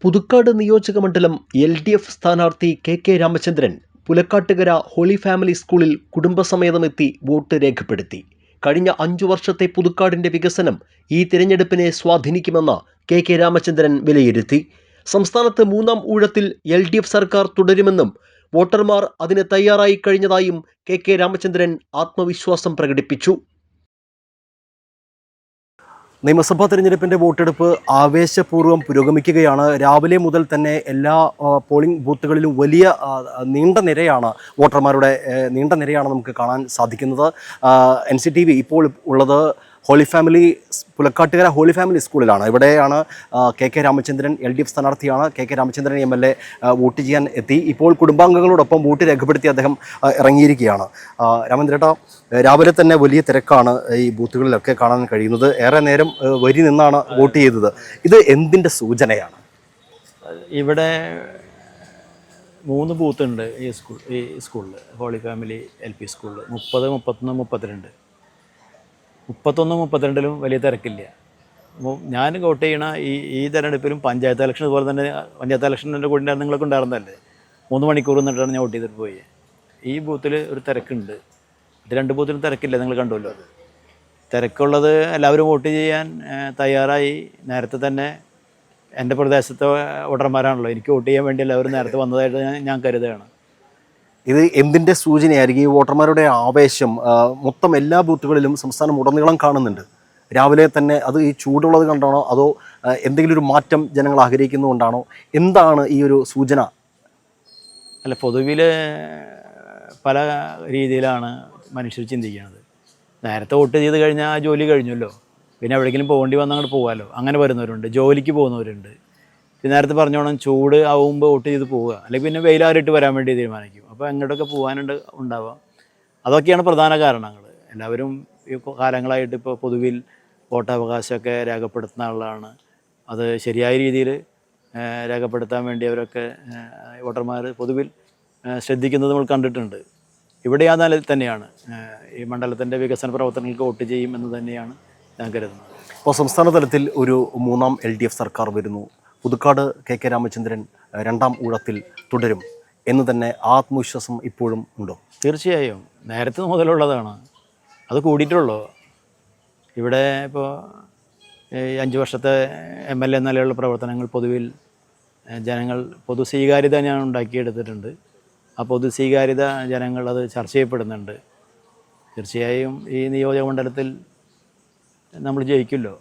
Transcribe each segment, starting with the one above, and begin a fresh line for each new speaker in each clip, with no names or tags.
പുതുക്കാട് നിയോജകമണ്ഡലം LDF സ്ഥാനാർത്ഥി K Ramachandran Pulakkattukara holy family സ്കൂളിൽ കുടുംബസമേതമെത്തി വോട്ട് രേഖപ്പെടുത്തി. കഴിഞ്ഞ 5 വർഷത്തെ പുതുക്കാടിന്റെ വികസനം ഈ തിരഞ്ഞെടുപ്പിനെ സ്വാധീനിക്കുമെന്ന് കെ രാമചന്ദ്രൻ വിലയിരുത്തി. സംസ്ഥാനത്ത് 3ാം ഊഴത്തിൽ LDF സർക്കാർ തുടരുമെന്നും വോട്ടർമാർ അതിന് തയ്യാറായി കഴിഞ്ഞതായും കെ രാമചന്ദ്രൻ ആത്മവിശ്വാസം പ്രകടിപ്പിച്ചു.
നിയമസഭാ തെരഞ്ഞെടുപ്പിൻ്റെ വോട്ടെടുപ്പ് ആവേശപൂർവ്വം പുരോഗമിക്കുകയാണ്. രാവിലെ മുതൽ തന്നെ എല്ലാ പോളിംഗ് ബൂത്തുകളിലും വലിയ നീണ്ട നിരയാണ്, വോട്ടർമാരുടെ നീണ്ട നിരയാണ് നമുക്ക് കാണാൻ സാധിക്കുന്നത്. NCTV ഇപ്പോൾ ഉള്ളത് പുലക്കാട്ടുകര ഹോളി ഫാമിലി സ്കൂളിലാണ്. ഇവിടെയാണ് കെ രാമചന്ദ്രൻ LDF സ്ഥാനാർത്ഥിയാണ്. കെ രാമചന്ദ്രൻ MLA വോട്ട് ചെയ്യാൻ എത്തി. ഇപ്പോൾ കുടുംബാംഗങ്ങളോടൊപ്പം വോട്ട് രേഖപ്പെടുത്തി അദ്ദേഹം ഇറങ്ങിയിരിക്കുകയാണ്. രാമചന്ദ്രേട്ടാ, രാവിലെ തന്നെ വലിയ തിരക്കാണ് ഈ ബൂത്തുകളിലൊക്കെ കാണാൻ കഴിയുന്നത്. ഏറെ നേരം വരി നിന്നാണ് വോട്ട് ചെയ്തത്. ഇത് എന്തിൻ്റെ സൂചനയാണ്?
ഇവിടെ 3 ബൂത്തുണ്ട് ഈ സ്കൂളിൽ, ഹോളി ഫാമിലി LP സ്കൂളിൽ. 30, 31, 32. 31, 32ലും വലിയ തിരക്കില്ല. ഞാൻ വോട്ട് ചെയ്യണ ഈ തെരഞ്ഞെടുപ്പിലും പഞ്ചായത്ത് ഇലക്ഷൻ പോലെ തന്നെ, പഞ്ചായത്ത് ഇലക്ഷൻ്റെ കൂടെ നിങ്ങളൊക്കെ ഉണ്ടായിരുന്നല്ലേ, 3 മണിക്കൂർ നിന്നിട്ടാണ് ഞാൻ വോട്ട് ചെയ്തിട്ട് പോയി. ഈ ബൂത്തിൽ ഒരു തിരക്കുണ്ട്. 2 ബൂത്തിലും തിരക്കില്ല, നിങ്ങൾ കണ്ടുമല്ലോ. അത് തിരക്കുള്ളത് എല്ലാവരും വോട്ട് ചെയ്യാൻ തയ്യാറായി. നേരത്തെ തന്നെ എൻ്റെ പ്രദേശത്തെ വോട്ടർമാരാണല്ലോ, എനിക്ക് വോട്ട് ചെയ്യാൻ വേണ്ടി എല്ലാവരും നേരത്തെ വന്നതായിട്ട് ഞാൻ കരുതുകയാണ്.
ഇത് എന്തിൻ്റെ സൂചനയായിരിക്കും? ഈ വോട്ടർമാരുടെ ആവേശം മൊത്തം എല്ലാ ബൂത്തുകളിലും സംസ്ഥാനം ഉടനീളം കാണുന്നുണ്ട്. രാവിലെ തന്നെ അത് ഈ ചൂടുള്ളത് കണ്ടാണോ, അതോ എന്തെങ്കിലും ഒരു മാറ്റം ജനങ്ങൾ ആഗ്രഹിക്കുന്നതുകൊണ്ടാണോ? എന്താണ് ഈ ഒരു സൂചന?
അല്ല, പൊതുവിൽ പല രീതിയിലാണ് മനുഷ്യർ ചിന്തിക്കുന്നത്. നേരത്തെ വോട്ട് ചെയ്ത് കഴിഞ്ഞാൽ ജോലി കഴിഞ്ഞല്ലോ, പിന്നെ എവിടെയെങ്കിലും പോകേണ്ടി വന്നാൽ അങ്ങോട്ട് പോകാമല്ലോ, അങ്ങനെ വരുന്നവരുണ്ട്. ജോലിക്ക് പോകുന്നവരുണ്ട്. നേരത്തെ പറഞ്ഞോണം, ചൂട് ആവുമ്പോൾ വോട്ട് ചെയ്ത് പോവുക, അല്ലെങ്കിൽ പിന്നെ വെയിലാറിട്ട് വരാൻ വേണ്ടി തീരുമാനിക്കും. അപ്പോൾ എങ്ങോട്ടൊക്കെ ഉണ്ടാവുക. അതൊക്കെയാണ് പ്രധാന കാരണങ്ങൾ. എല്ലാവരും ഈ കാലങ്ങളായിട്ട് ഇപ്പോൾ പൊതുവിൽ വോട്ടവകാശമൊക്കെ രേഖപ്പെടുത്തുന്ന ആളാണ്. അത് ശരിയായ രീതിയിൽ രേഖപ്പെടുത്താൻ വേണ്ടി അവരൊക്കെ വോട്ടർമാർ പൊതുവിൽ ശ്രദ്ധിക്കുന്നത് നമ്മൾ കണ്ടിട്ടുണ്ട്. ഇവിടെ ആ നിലയിൽ തന്നെയാണ് ഈ മണ്ഡലത്തിൻ്റെ വികസന പ്രവർത്തനങ്ങൾക്ക് വോട്ട് ചെയ്യും എന്ന് തന്നെയാണ് ഞാൻ കരുതുന്നത്.
ഇപ്പോൾ സംസ്ഥാന തലത്തിൽ ഒരു 3ാം LDF സർക്കാർ വരുന്നു. പുതുക്കാട് കെ രാമചന്ദ്രൻ 2ാം ഊഴത്തിൽ തുടരും എന്ന് തന്നെ ആത്മവിശ്വാസം ഇപ്പോഴും ഉണ്ടോ?
തീർച്ചയായും നേരത്തെ മുതലുള്ളതാണ്. അത് കൂടിയിട്ടുള്ളൂ. ഇവിടെ ഇപ്പോൾ 5 വർഷത്തെ MLA നിലയുള്ള പ്രവർത്തനങ്ങൾ പൊതുവിൽ ജനങ്ങൾ പൊതു സ്വീകാര്യത ഞാൻ ഉണ്ടാക്കിയെടുത്തിട്ടുണ്ട്. ആ പൊതു സ്വീകാര്യത ജനങ്ങൾ അത് ചർച്ച ചെയ്യപ്പെടുന്നുണ്ട്. തീർച്ചയായും ഈ നിയോജക മണ്ഡലത്തിൽ നമ്മൾ ജയിക്കുമല്ലോ.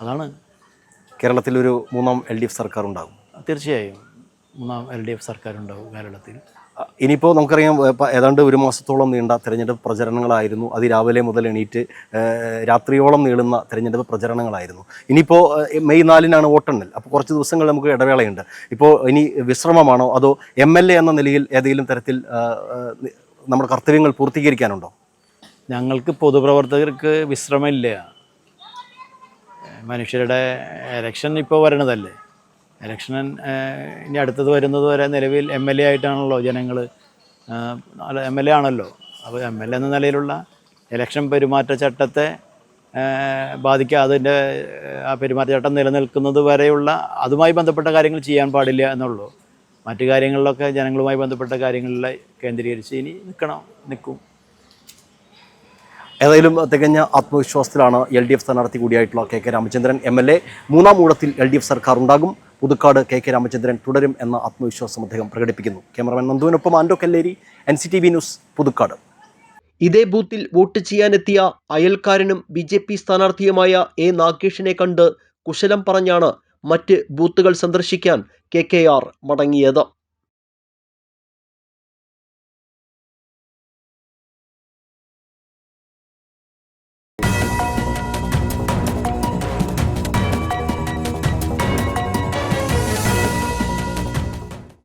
അതാണ്.
കേരളത്തിലൊരു 3ാം LDF സർക്കാർ ഉണ്ടാകും.
തീർച്ചയായും 3ാം LDF സർക്കാർ ഉണ്ടാകും കേരളത്തിൽ.
ഇനിയിപ്പോൾ നമുക്കറിയാം, ഏതാണ്ട് 1 മാസത്തോളം നീണ്ട തിരഞ്ഞെടുപ്പ് പ്രചരണങ്ങളായിരുന്നു. അതിരാവിലെ മുതൽ എണീറ്റ് രാത്രിയോളം നീളുന്ന തിരഞ്ഞെടുപ്പ് പ്രചരണങ്ങളായിരുന്നു. ഇനിയിപ്പോൾ മെയ് 4-നാണ് വോട്ടെണ്ണൽ. അപ്പോൾ കുറച്ച് ദിവസങ്ങൾ നമുക്ക് ഇടവേളയുണ്ട്. ഇപ്പോൾ ഇനി വിശ്രമമാണോ, അതോ MLA എന്ന നിലയിൽ ഏതെങ്കിലും തരത്തിൽ നമ്മുടെ കർത്തവ്യങ്ങൾ പൂർത്തീകരിക്കാനുണ്ടോ?
ഞങ്ങൾക്ക് പൊതുപ്രവർത്തകർക്ക് വിശ്രമമില്ല. മനുഷ്യരുടെ ഇലക്ഷൻ ഇപ്പോൾ വരണതല്ലേ. ഇലക്ഷൻ ഇനി അടുത്തത് വരുന്നത് വരെ നിലവിൽ MLA ആയിട്ടാണല്ലോ ജനങ്ങൾ, MLA ആണല്ലോ. അപ്പോൾ MLA എന്ന നിലയിലുള്ള ഇലക്ഷൻ പെരുമാറ്റച്ചട്ടത്തെ ബാധിക്കാതെ ആ പെരുമാറ്റച്ചട്ടം നിലനിൽക്കുന്നത് വരെയുള്ള അതുമായി ബന്ധപ്പെട്ട കാര്യങ്ങൾ ചെയ്യാൻ പാടില്ല എന്നുള്ളൂ. മറ്റു കാര്യങ്ങളിലൊക്കെ ജനങ്ങളുമായി ബന്ധപ്പെട്ട കാര്യങ്ങളിൽ കേന്ദ്രീകരിച്ച് ഇനി നിൽക്കും.
ഏതായാലും തികഞ്ഞ ആത്മവിശ്വാസത്തിലാണ് LDF സ്ഥാനാർത്ഥി കൂടിയായിട്ടുള്ള കെ രാമചന്ദ്രൻ MLA. 3ാം ഊഴത്തിൽ LDF സർക്കാർ ഉണ്ടാകും. പുതുക്കാട് കെ രാമചന്ദ്രൻ തുടരും എന്ന ആത്മവിശ്വാസം അദ്ദേഹം പ്രകടിപ്പിക്കുന്നു. ക്യാമറമാൻ നന്ദുവിനൊപ്പം ആൻഡോ കല്ലേരി, NCTV ന്യൂസ്, പുതുക്കാട്.
ഇതേ ബൂത്തിൽ വോട്ട് ചെയ്യാനെത്തിയ അയൽക്കാരനും BJP സ്ഥാനാർത്ഥിയുമായ നാഗേഷിനെ കണ്ട് കുശലം പറഞ്ഞാണ് മറ്റ് ബൂത്തുകൾ സന്ദർശിക്കാൻ KKR മടങ്ങിയത്.